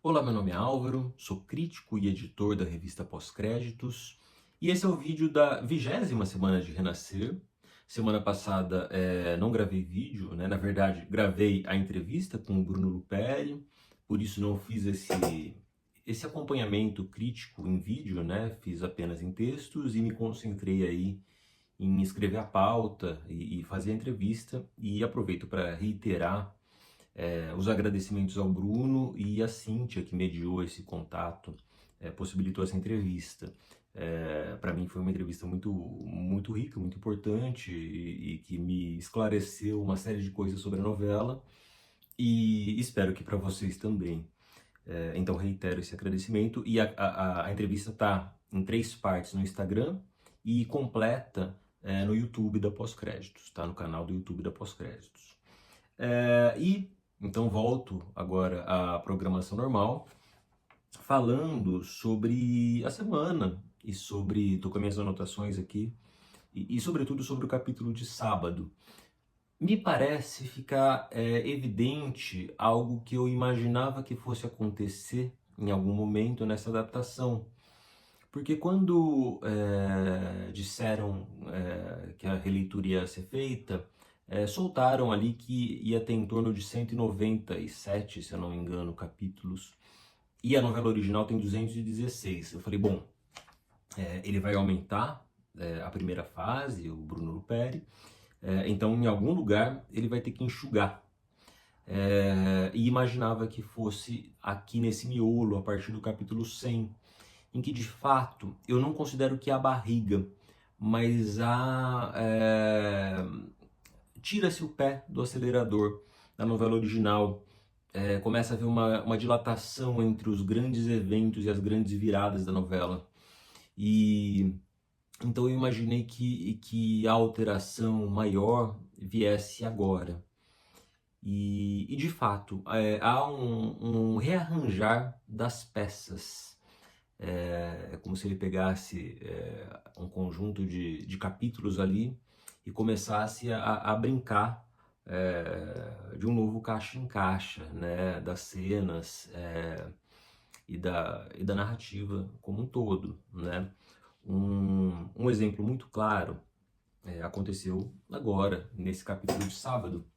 Olá, meu nome é Álvaro, sou crítico e editor da revista Pós-Créditos e esse é o vídeo da 20ª semana de Renascer. Semana passada não gravei vídeo, né? Na verdade, gravei a entrevista com o Bruno Luperi, por isso não fiz esse acompanhamento crítico em vídeo, né? Fiz apenas em textos e me concentrei aí em escrever a pauta e fazer a entrevista, e aproveito para reiterar os agradecimentos ao Bruno e à Cíntia, que mediou esse contato, possibilitou essa entrevista. Para mim foi uma entrevista muito rica, muito importante e que me esclareceu uma série de coisas sobre a novela, e espero que para vocês também. Então reitero esse agradecimento, e a entrevista está em 3 partes no Instagram e completa no YouTube da Pós-Créditos, tá? No canal do YouTube da Pós-Créditos. E então volto agora à programação normal, falando sobre a semana e sobre, tô com minhas anotações aqui, e sobretudo sobre o capítulo de sábado. Me parece ficar evidente algo que eu imaginava que fosse acontecer em algum momento nessa adaptação. Porque quando disseram que a releitura ia ser feita, soltaram ali que ia ter em torno de 197, se eu não me engano, capítulos, e a novela original tem 216. Eu falei, bom, ele vai aumentar a primeira fase, o Bruno Luperi, então em algum lugar ele vai ter que enxugar. E imaginava que fosse aqui nesse miolo, a partir do capítulo 100, em que de fato eu não considero que há barriga, mas tira-se o pé do acelerador da novela original. Começa a haver uma dilatação entre os grandes eventos e as grandes viradas da novela. E então eu imaginei que a alteração maior viesse agora. E de fato, há um rearranjar das peças. É como se ele pegasse um conjunto de capítulos ali e começasse a brincar de um novo caixa-encaixa, né, das cenas e da narrativa como um todo, né? Um exemplo muito claro aconteceu agora, nesse capítulo de sábado,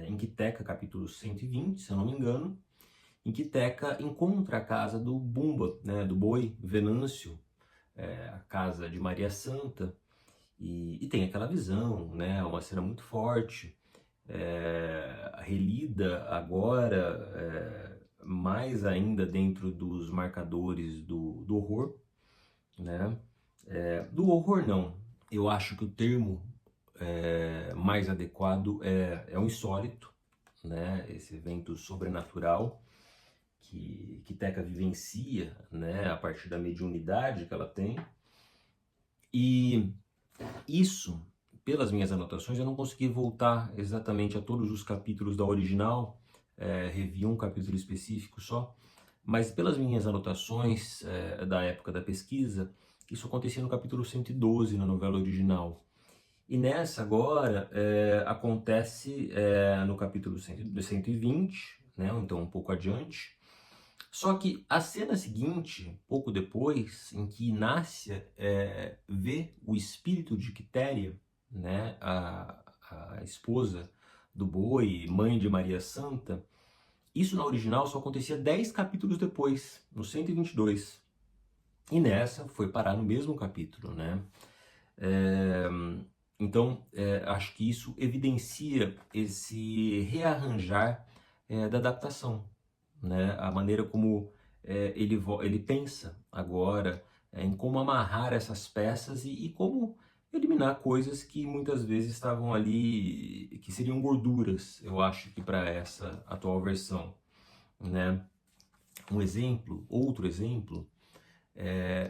em que Teca, capítulo 120, se eu não me engano, em que Teca encontra a casa do Bumba, né, do boi Venâncio, a casa de Maria Santa, e tem aquela visão, né, uma cena muito forte, relida agora, mais ainda dentro dos marcadores do horror, né? Do horror não, eu acho que o termo mais adequado é o insólito, né? Esse evento sobrenatural que Teca vivencia, né, a partir da mediunidade que ela tem. E isso, pelas minhas anotações, eu não consegui voltar exatamente a todos os capítulos da original, revi um capítulo específico só, mas pelas minhas anotações da época da pesquisa, isso acontecia no capítulo 112 na novela original. E nessa agora acontece no capítulo 120, né, então um pouco adiante. Só que a cena seguinte, pouco depois, em que Inácia vê o espírito de Quitéria, né, a esposa do boi, mãe de Maria Santa, isso na original só acontecia 10 capítulos depois, no 122. E nessa foi parar no mesmo capítulo, né? Então, acho que isso evidencia esse rearranjar da adaptação, né? A maneira como ele pensa agora em como amarrar essas peças e como eliminar coisas que muitas vezes estavam ali, que seriam gorduras, eu acho que para essa atual versão, né? Outro exemplo,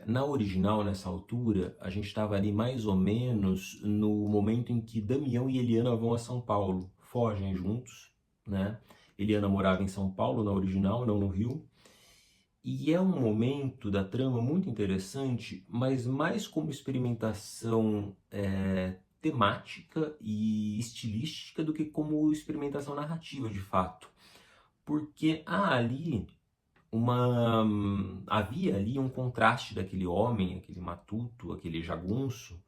na original, nessa altura, a gente estava ali mais ou menos no momento em que Damião e Eliana vão a São Paulo, fogem juntos, né? Eliana morava em São Paulo na original, não no Rio, e é um momento da trama muito interessante, mas mais como experimentação temática e estilística do que como experimentação narrativa, de fato. Porque há ali havia ali um contraste daquele homem, aquele matuto, aquele jagunço,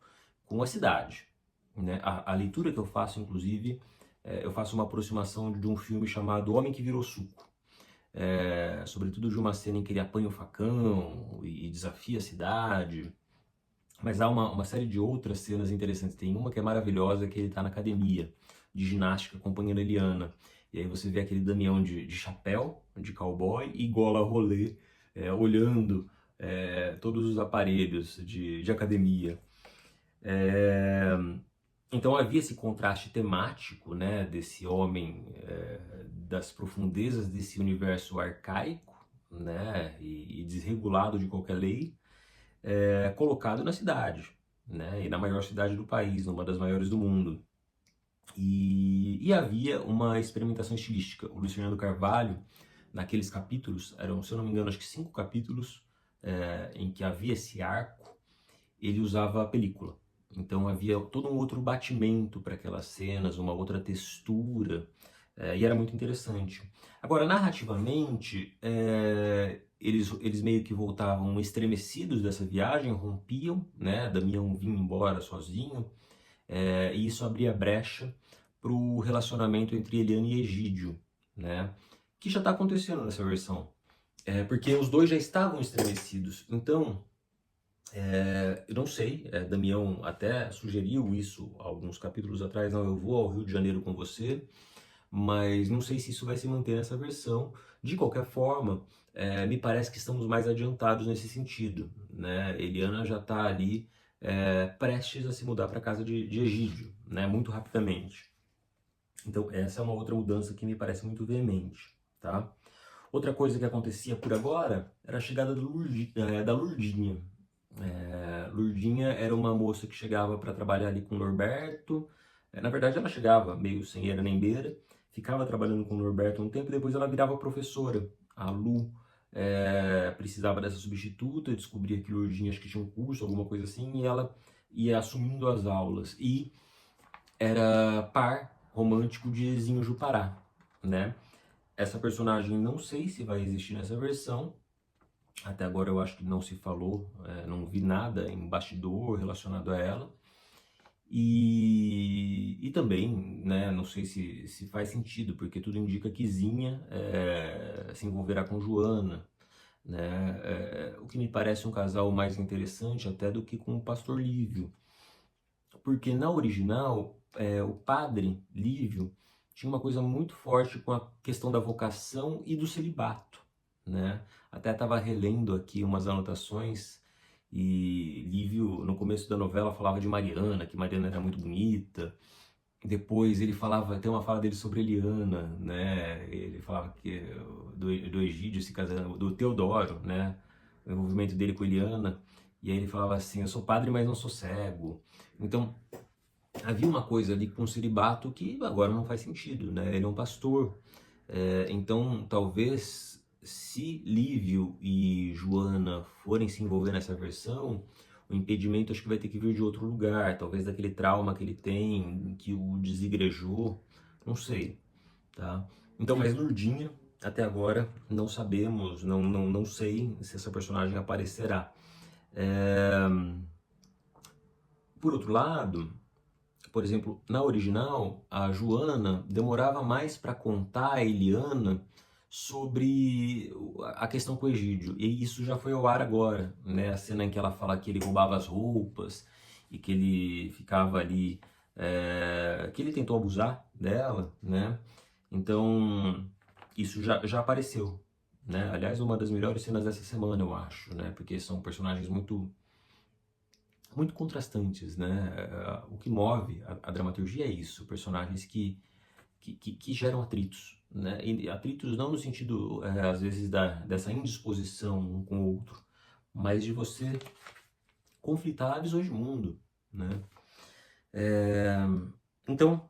com a cidade, né? A leitura que eu faço, inclusive, eu faço uma aproximação de um filme chamado O Homem que Virou Suco, sobretudo de uma cena em que ele apanha o facão e desafia a cidade, mas há uma série de outras cenas interessantes. Tem uma que é maravilhosa, que ele está na academia de ginástica acompanhando a Eliana. E aí você vê aquele Damião de chapéu, de cowboy e gola rolê, olhando todos os aparelhos de academia. É, então havia esse contraste temático, né, desse homem, das profundezas desse universo arcaico, né, e desregulado de qualquer lei, colocado na cidade, né, e na maior cidade do país, numa das maiores do mundo. E havia uma experimentação estilística. O Luciano Carvalho, naqueles capítulos, eram, se eu não me engano, acho que 5 capítulos, em que havia esse arco, ele usava a película. Então havia todo um outro batimento para aquelas cenas, uma outra textura, e era muito interessante. Agora, narrativamente, eles meio que voltavam estremecidos dessa viagem, rompiam, né? Damião vinha embora sozinho, e isso abria brecha para o relacionamento entre Eliana e Egídio, né? Que já está acontecendo nessa versão. Porque os dois já estavam estremecidos. Então, eu não sei, Damião até sugeriu isso alguns capítulos atrás, não, eu vou ao Rio de Janeiro com você, mas não sei se isso vai se manter nessa versão. De qualquer forma, me parece que estamos mais adiantados nesse sentido, né? Eliana já está ali prestes a se mudar para a casa de Egídio, né? Muito rapidamente. Então essa é uma outra mudança que me parece muito veemente, tá? Outra coisa que acontecia por agora era a chegada da Lurdinha. Lurdinha era uma moça que chegava para trabalhar ali com o Norberto. Na verdade, ela chegava meio sem era nem beira, ficava trabalhando com o Norberto um tempo e depois ela virava professora. A Lu precisava dessa substituta, descobria que Lurdinha acho que tinha um curso, alguma coisa assim, e ela ia assumindo as aulas. E era par romântico de Ezinho Jupará, né? Essa personagem não sei se vai existir nessa versão. Até agora eu acho que não se falou, não vi nada em bastidor relacionado a ela. E também, né, não sei se faz sentido, porque tudo indica que Zinha se envolverá com Joana, né? O que me parece um casal mais interessante até do que com o Pastor Lívio. Porque na original, o padre Lívio tinha uma coisa muito forte com a questão da vocação e do celibato, né? Até estava relendo aqui umas anotações e Lívio, no começo da novela, falava de Mariana, que Mariana era muito bonita. Depois ele falava, tem uma fala dele sobre Eliana, né? Ele falava que do Egídio se casando, do Teodoro, né? O envolvimento dele com Eliana. E aí ele falava assim, eu sou padre, mas não sou cego. Então, havia uma coisa ali com o celibato que agora não faz sentido, né? Ele é um pastor. Então, talvez, se Lívio e Joana forem se envolver nessa versão, o impedimento acho que vai ter que vir de outro lugar, talvez daquele trauma que ele tem, que o desigrejou, não sei, tá? Então, mas Lurdinha, até agora, não sabemos, não sei se essa personagem aparecerá. Por outro lado, por exemplo, na original, a Joana demorava mais para contar a Eliana sobre a questão com o Egídio. E isso já foi ao ar agora, né? A cena em que ela fala que ele roubava as roupas e que ele ficava ali, que ele tentou abusar dela, né? Então, isso já apareceu, né? Aliás, uma das melhores cenas dessa semana, eu acho, né? Porque são personagens muito contrastantes, né? O que move a dramaturgia é isso, personagens que geram atritos, né? E atritos não no sentido, às vezes, dessa indisposição um com o outro, mas de você conflitar visões de mundo, né? Então,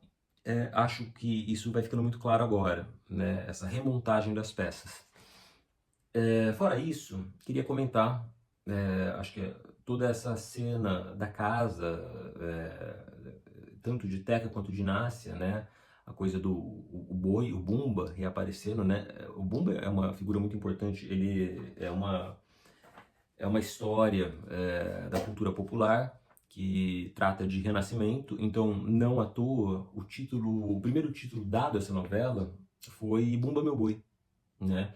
acho que isso vai ficando muito claro agora, né? Essa remontagem das peças. Fora isso, queria comentar, acho que toda essa cena da casa, tanto de Teca quanto de Nácia, né? a coisa do o boi, o Bumba reaparecendo, né? O Bumba é uma figura muito importante, ele é uma história da cultura popular que trata de renascimento, então não à toa o primeiro título dado a essa novela foi Bumba Meu Boi, né?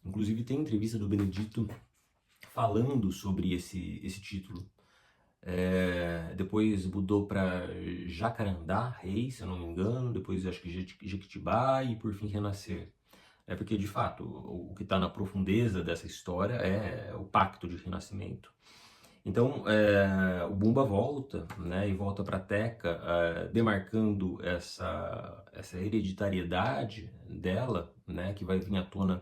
Inclusive tem entrevista do Benedito falando sobre esse título. Depois mudou para Jacarandá, Rei, se eu não me engano, depois acho que Jequitibá e por fim Renascer. É porque, de fato, o que está na profundeza dessa história é o pacto de renascimento. Então, o Bumba volta, né, e volta para a Teca, demarcando essa hereditariedade dela, né, que vai vir à tona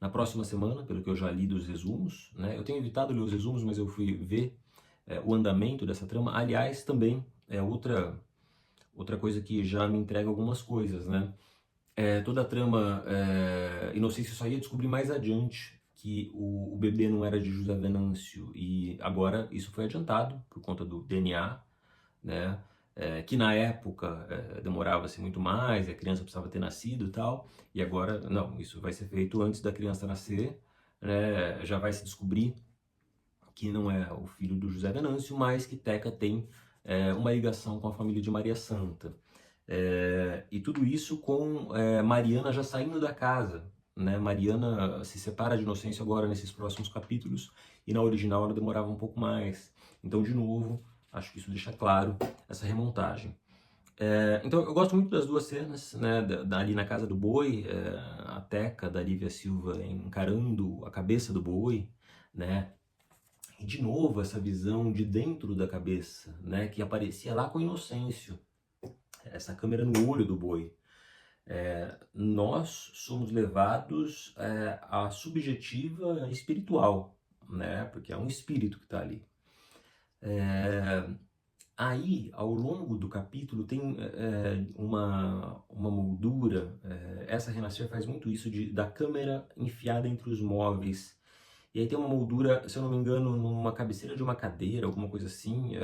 na próxima semana, pelo que eu já li dos resumos, né. Eu tenho evitado ler os resumos, mas eu fui ver o andamento dessa trama. Aliás, também é outra coisa que já me entrega algumas coisas, né. Toda a trama, Inocência só ia descobrir mais adiante que o bebê não era de José Venâncio, e agora isso foi adiantado por conta do DNA, né? Que na época demorava-se muito mais, a criança precisava ter nascido e tal, e agora não, isso vai ser feito antes da criança nascer, né? Já vai se descobrir que não é o filho do José Venâncio, mas que Teca tem uma ligação com a família de Maria Santa. E tudo isso com Mariana já saindo da casa, né? Mariana se separa de Inocêncio agora nesses próximos capítulos, e na original ela demorava um pouco mais. Então, de novo, acho que isso deixa claro essa remontagem. Então, eu gosto muito das duas cenas, né? Ali na casa do boi, a Teca da Lívia Silva encarando a cabeça do boi, né? E de novo essa visão de dentro da cabeça, né? Que aparecia lá com Inocêncio, essa câmera no olho do boi. Nós somos levados à subjetiva espiritual, né? Porque é um espírito que está ali. Aí, ao longo do capítulo, tem uma moldura. Essa Renascer faz muito isso da câmera enfiada entre os móveis. E aí tem uma moldura, se eu não me engano, numa cabeceira de uma cadeira, alguma coisa assim,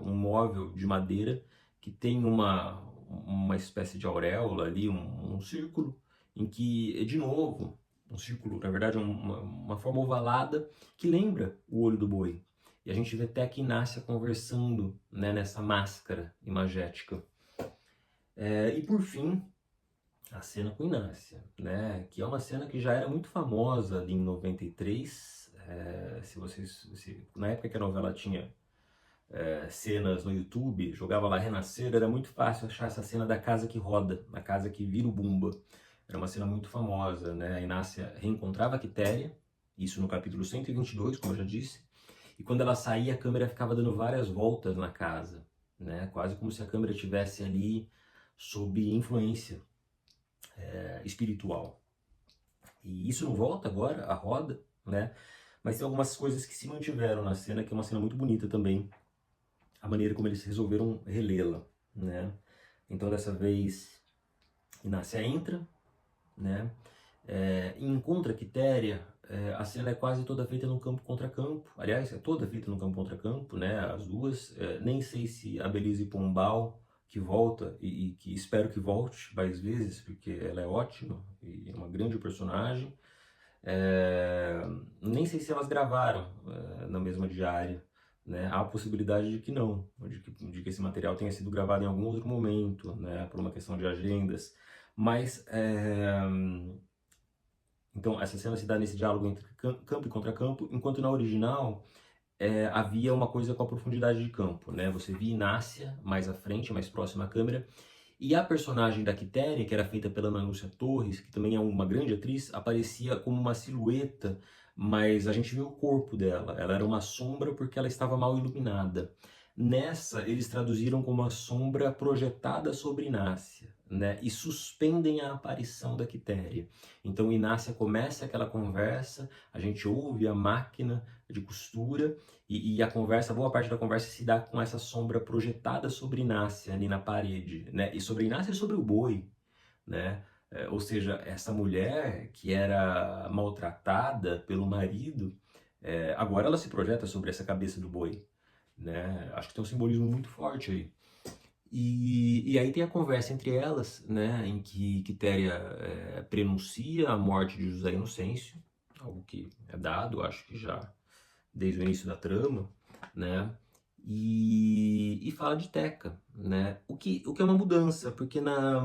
um móvel de madeira que tem uma espécie de auréola ali, um círculo, em que, de novo, um círculo, na verdade, uma forma ovalada que lembra o olho do boi. E a gente vê até que Inácia conversando, né, nessa máscara imagética. E por fim, a cena com Inácia, né, que é uma cena que já era muito famosa ali em 93, na época que a novela tinha cenas no YouTube, jogava lá Renascer, era muito fácil achar essa cena da casa que roda, na casa que vira o Bumba. Era uma cena muito famosa, né? A Inácia reencontrava a Quitéria, isso no capítulo 122, como eu já disse, e quando ela saía, a câmera ficava dando várias voltas na casa, né? Quase como se a câmera estivesse ali sob influência espiritual. E isso não volta agora, a roda, né? Mas tem algumas coisas que se mantiveram na cena, que é uma cena muito bonita também, a maneira como eles resolveram relê-la, né? Então dessa vez Inácia entra, né? E encontra Quitéria. A cena é quase toda feita no campo contra campo, aliás, é toda feita no campo contra campo, né? As duas. Nem sei se a Belize Pombal, que volta e que espero que volte mais vezes, porque ela é ótima e é uma grande personagem. Nem sei se elas gravaram na mesma diária, né? Há a possibilidade de que não, de que esse material tenha sido gravado em algum outro momento, né? Por uma questão de agendas. Mas, então, essa cena se dá nesse diálogo entre campo e contracampo, enquanto na original havia uma coisa com a profundidade de campo, né? Você via Inácia mais à frente, mais próxima à câmera, e a personagem da Quitéria, que era feita pela Ana Lúcia Torres, que também é uma grande atriz, aparecia como uma silhueta, mas a gente viu o corpo dela. Ela era uma sombra porque ela estava mal iluminada. Nessa, eles traduziram como uma sombra projetada sobre Inácia, né? E suspendem a aparição da Quitéria. Então Inácia começa aquela conversa, a gente ouve a máquina de costura e a conversa, boa parte da conversa se dá com essa sombra projetada sobre Inácia ali na parede, né? E sobre Inácia e sobre o boi, né? Ou seja, essa mulher que era maltratada pelo marido, agora ela se projeta sobre essa cabeça do boi, né? Acho que tem um simbolismo muito forte aí. E aí tem a conversa entre elas, né, em que Quitéria prenuncia a morte de José Inocêncio, algo que é dado, acho que já desde o início da trama, né, e fala de Teca, né, o que é uma mudança, porque na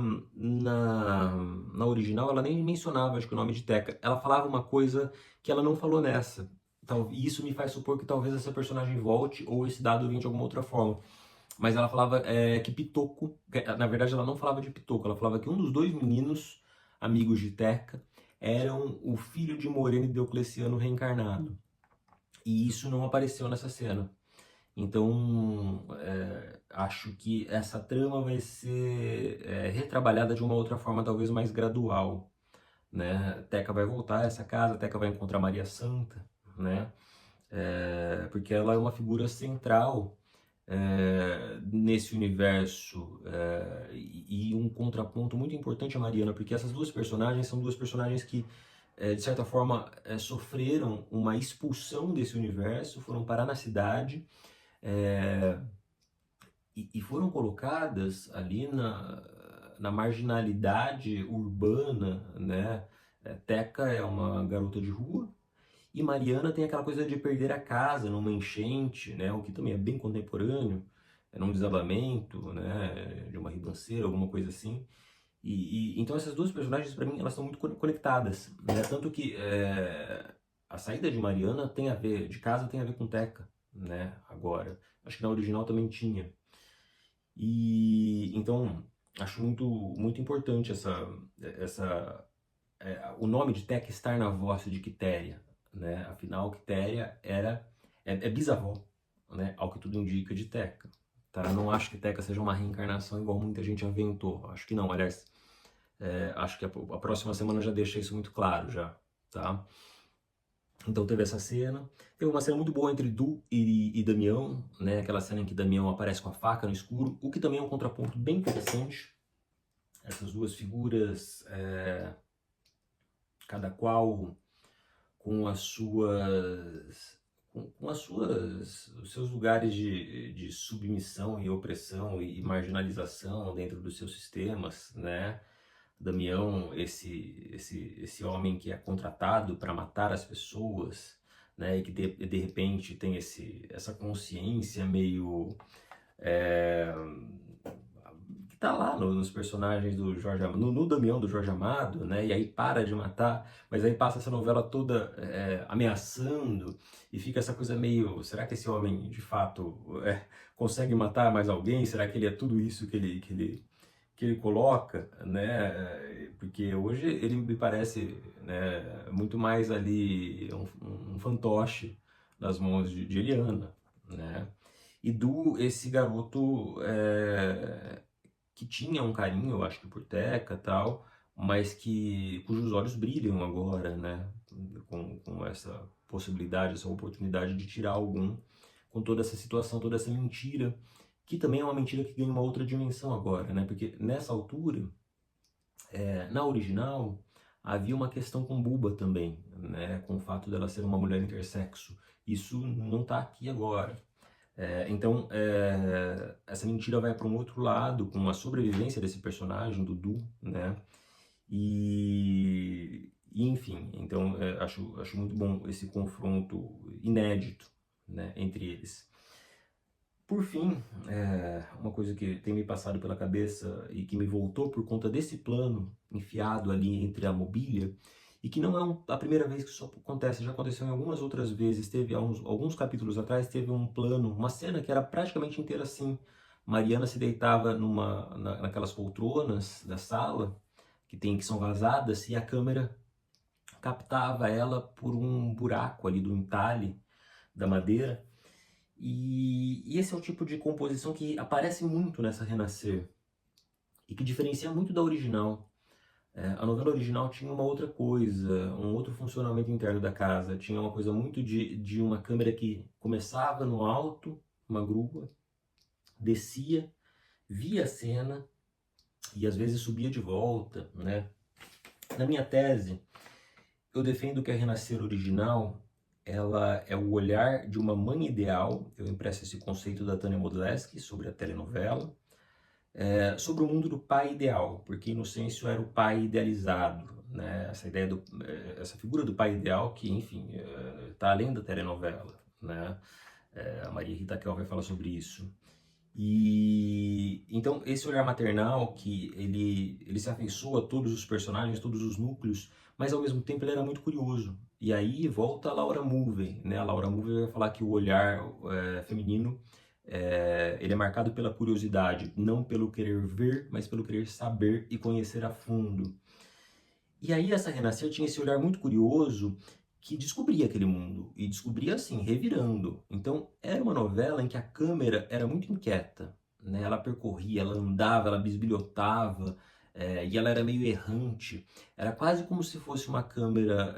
original ela nem mencionava, acho que o nome de Teca, ela falava uma coisa que ela não falou nessa. E isso me faz supor que talvez essa personagem volte ou esse dado venha de alguma outra forma. Mas ela falava que Pitoco, na verdade ela não falava de Pitoco, ela falava que um dos dois meninos, amigos de Teca, eram o filho de Moreno e Diocleciano reencarnado. E isso não apareceu nessa cena. Então, acho que essa trama vai ser retrabalhada de uma outra forma, talvez mais gradual, né? Teca vai voltar a essa casa, Teca vai encontrar Maria Santa, né? Porque ela é uma figura central nesse universo, e um contraponto muito importante a Mariana, porque essas duas personagens são duas personagens que, de certa forma, sofreram uma expulsão desse universo, foram parar na cidade, e foram colocadas ali na marginalidade urbana, né? Teca é uma garota de rua, e Mariana tem aquela coisa de perder a casa numa enchente, né? O que também é bem contemporâneo, num desabamento, né? De uma ribanceira, alguma coisa assim. Então essas duas personagens, para mim, elas estão muito conectadas, né? Tanto que a saída de Mariana tem a ver, de casa tem a ver com Teca, né? Agora, acho que na original também tinha. E então acho muito importante o nome de Teca estar na voz de Quitéria, né? Afinal, Quitéria é bisavó, né? Ao que tudo indica, de Teca. Tá? Eu não acho que Teca seja uma reencarnação igual muita gente aventou. Acho que não. Aliás, acho que a próxima semana já deixa isso muito claro já, tá? Então teve essa cena. Teve uma cena muito boa entre Du e Damião, né? Aquela cena em que Damião aparece com a faca no escuro, o que também é um contraponto bem interessante. Essas duas figuras, cada qual com os seus lugares de submissão e opressão e marginalização dentro dos seus sistemas, né? Damião, esse homem que é contratado para matar as pessoas, né? E que de repente tem essa consciência meio que tá lá nos personagens do Jorge Amado, no Damião do Jorge Amado, né? E aí para de matar, mas aí passa essa novela toda ameaçando, e fica essa coisa meio, será que esse homem de fato consegue matar mais alguém? Será que ele é tudo isso que ele coloca, né? Porque hoje ele me parece, né, muito mais ali um fantoche nas mãos de Eliana, né? E Du, esse garoto que tinha um carinho, eu acho que por Teca e tal, mas cujos olhos brilham agora, né? Com essa possibilidade, essa oportunidade de tirar algum, com toda essa situação, toda essa mentira, que também é uma mentira que ganha uma outra dimensão agora, né? Porque nessa altura, na original, havia uma questão com Buba também, né? Com o fato dela ser uma mulher intersexo. Isso não está aqui agora. Então, essa mentira vai para um outro lado, com a sobrevivência desse personagem, Dudu, né? Enfim, então acho muito bom esse confronto inédito, né, entre eles. Por fim, uma coisa que tem me passado pela cabeça e que me voltou por conta desse plano enfiado ali entre a mobília, e que não é a primeira vez que isso acontece, já aconteceu em algumas outras vezes. Teve alguns capítulos atrás, teve um plano, uma cena que era praticamente inteira assim. Mariana se deitava naquelas poltronas da sala, que são vazadas, e a câmera captava ela por um buraco ali do entalhe da madeira. E esse é o tipo de composição que aparece muito nessa Renascer e que diferencia muito da original. A novela original tinha uma outra coisa, um outro funcionamento interno da casa. Tinha uma coisa muito de uma câmera que começava no alto, uma grua, descia, via a cena e às vezes subia de volta, né? Na minha tese, eu defendo que a Renascer original ela é o olhar de uma mãe ideal. Eu empresto esse conceito da Tânia Modleski sobre a telenovela. sobre o mundo do pai ideal, porque Inocêncio era o pai idealizado, né? Essa ideia essa figura do pai ideal que, enfim, está além da telenovela, né? A Maria Rita Kel vai falar sobre isso. E então esse olhar maternal que ele se afeiçoa a todos os personagens, todos os núcleos, mas ao mesmo tempo ele era muito curioso. E aí volta a Laura Mulvey, né? A Laura Mulvey vai falar que o olhar feminino ele é marcado pela curiosidade, não pelo querer ver, mas pelo querer saber e conhecer a fundo. E aí essa Renascer tinha esse olhar muito curioso que descobria aquele mundo, e descobria assim, revirando. Então era uma novela em que a câmera era muito inquieta, né? Ela percorria, ela andava, ela bisbilhotava, e ela era meio errante. Era quase como se fosse uma câmera,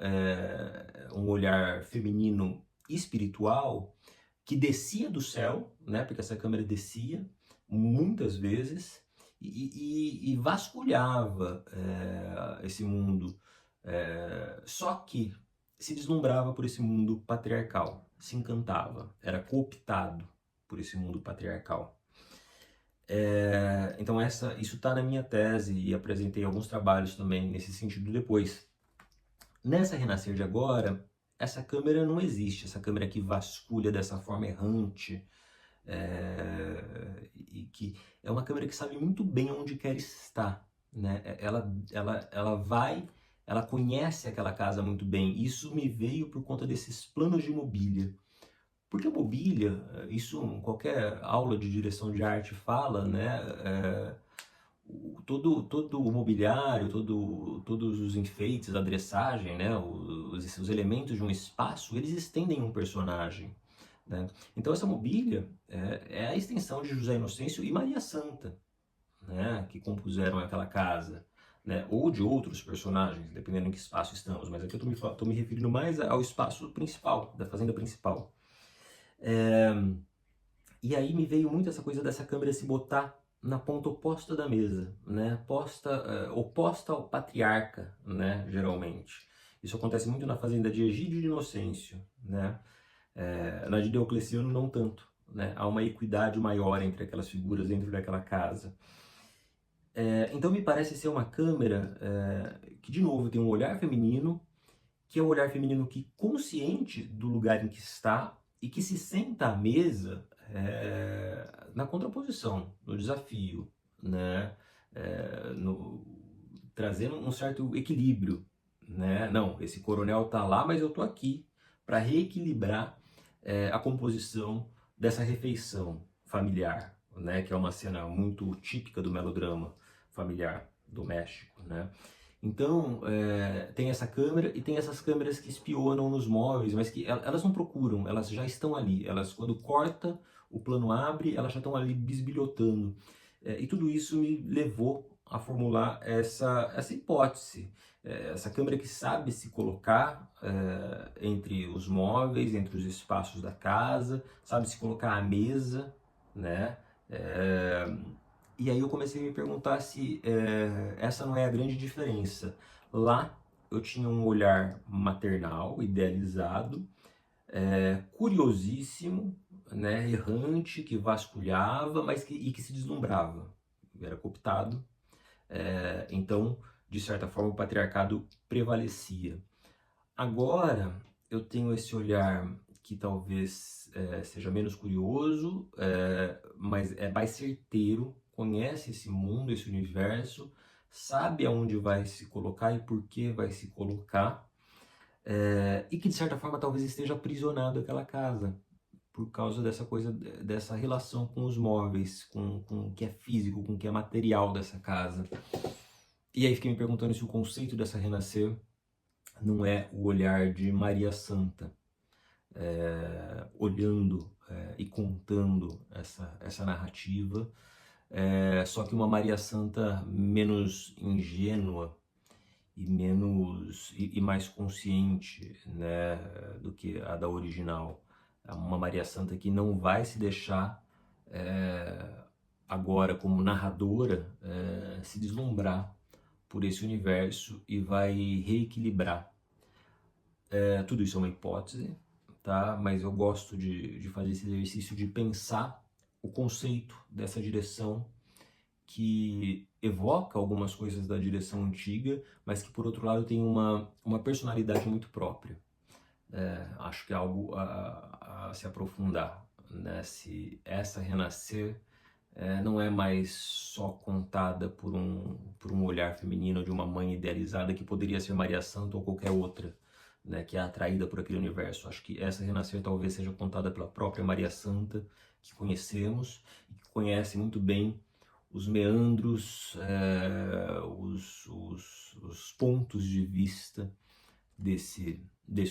um olhar feminino espiritual, que descia do céu, né? Porque essa câmera descia muitas vezes, e vasculhava esse mundo, só que se deslumbrava por esse mundo patriarcal, se encantava, era cooptado por esse mundo patriarcal. Então isso está na minha tese e apresentei alguns trabalhos também nesse sentido depois. Nessa Renascer de agora, essa câmera não existe, essa câmera que vasculha dessa forma errante, e que é uma câmera que sabe muito bem onde quer estar, né? Ela conhece aquela casa muito bem. Isso me veio por conta desses planos de mobília. Porque a mobília, isso qualquer aula de direção de arte fala, né? Todo o mobiliário, todos os enfeites, a dressagem, né? Os elementos de um espaço, eles estendem um personagem, né? Então essa mobília é a extensão de José Inocêncio e Maria Santa, né, que compuseram aquela casa, né, ou de outros personagens, dependendo em que espaço estamos, mas aqui eu estou me referindo mais ao espaço principal, da fazenda principal. E aí me veio muito essa coisa dessa câmera se botar na ponta oposta da mesa, né, oposta ao patriarca, né, geralmente. Isso acontece muito na fazenda de Egídio de Inocêncio, né, na de Diocleciano não tanto, né, há uma equidade maior entre aquelas figuras dentro daquela casa. Então me parece ser uma câmera que, de novo, tem um olhar feminino, que é um olhar feminino que, consciente do lugar em que está e que se senta à mesa na contraposição, no desafio, né? Trazendo um certo equilíbrio, né? Não, esse coronel está lá, mas eu estou aqui para reequilibrar a composição dessa refeição familiar, né? Que é uma cena muito típica do melodrama familiar doméstico, né? Então, tem essa câmera e tem essas câmeras que espionam nos móveis, mas que elas não procuram, elas já estão ali. Elas, quando corta, o plano abre, elas já estão ali bisbilhotando. E tudo isso me levou a formular essa hipótese. Essa câmera que sabe se colocar entre os móveis, entre os espaços da casa, sabe se colocar à mesa, né? E aí eu comecei a me perguntar se essa não é a grande diferença. Lá eu tinha um olhar maternal, idealizado, curiosíssimo, né, errante, que vasculhava, mas que se deslumbrava. Era cooptado. Então, de certa forma, o patriarcado prevalecia. Agora eu tenho esse olhar que talvez seja menos curioso, mas é mais certeiro, conhece esse mundo, esse universo, sabe aonde vai se colocar e por que vai se colocar, e que de certa forma talvez esteja aprisionado àquela casa, por causa dessa coisa, dessa relação com os móveis, com o que é físico, com o que é material dessa casa. E aí fiquei me perguntando se o conceito dessa Renascer não é o olhar de Maria Santa, olhando e contando essa narrativa, só que uma Maria Santa menos ingênua e mais consciente, né, do que a da original. Uma Maria Santa que não vai se deixar agora como narradora se deslumbrar por esse universo e vai reequilibrar. Tudo isso é uma hipótese, tá? Mas eu gosto de fazer esse exercício de pensar o conceito dessa direção que evoca algumas coisas da direção antiga, mas que por outro lado tem uma personalidade muito própria. Acho que é algo a se aprofundar, né? Se essa Renascer não é mais só contada por um olhar feminino de uma mãe idealizada que poderia ser Maria Santa ou qualquer outra, né, que é atraída por aquele universo. Acho que essa Renascer talvez seja contada pela própria Maria Santa, que conhecemos e que conhece muito bem os meandros, os pontos de vista desse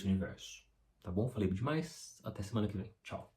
universo. Tá bom? Falei demais. Até semana que vem. Tchau.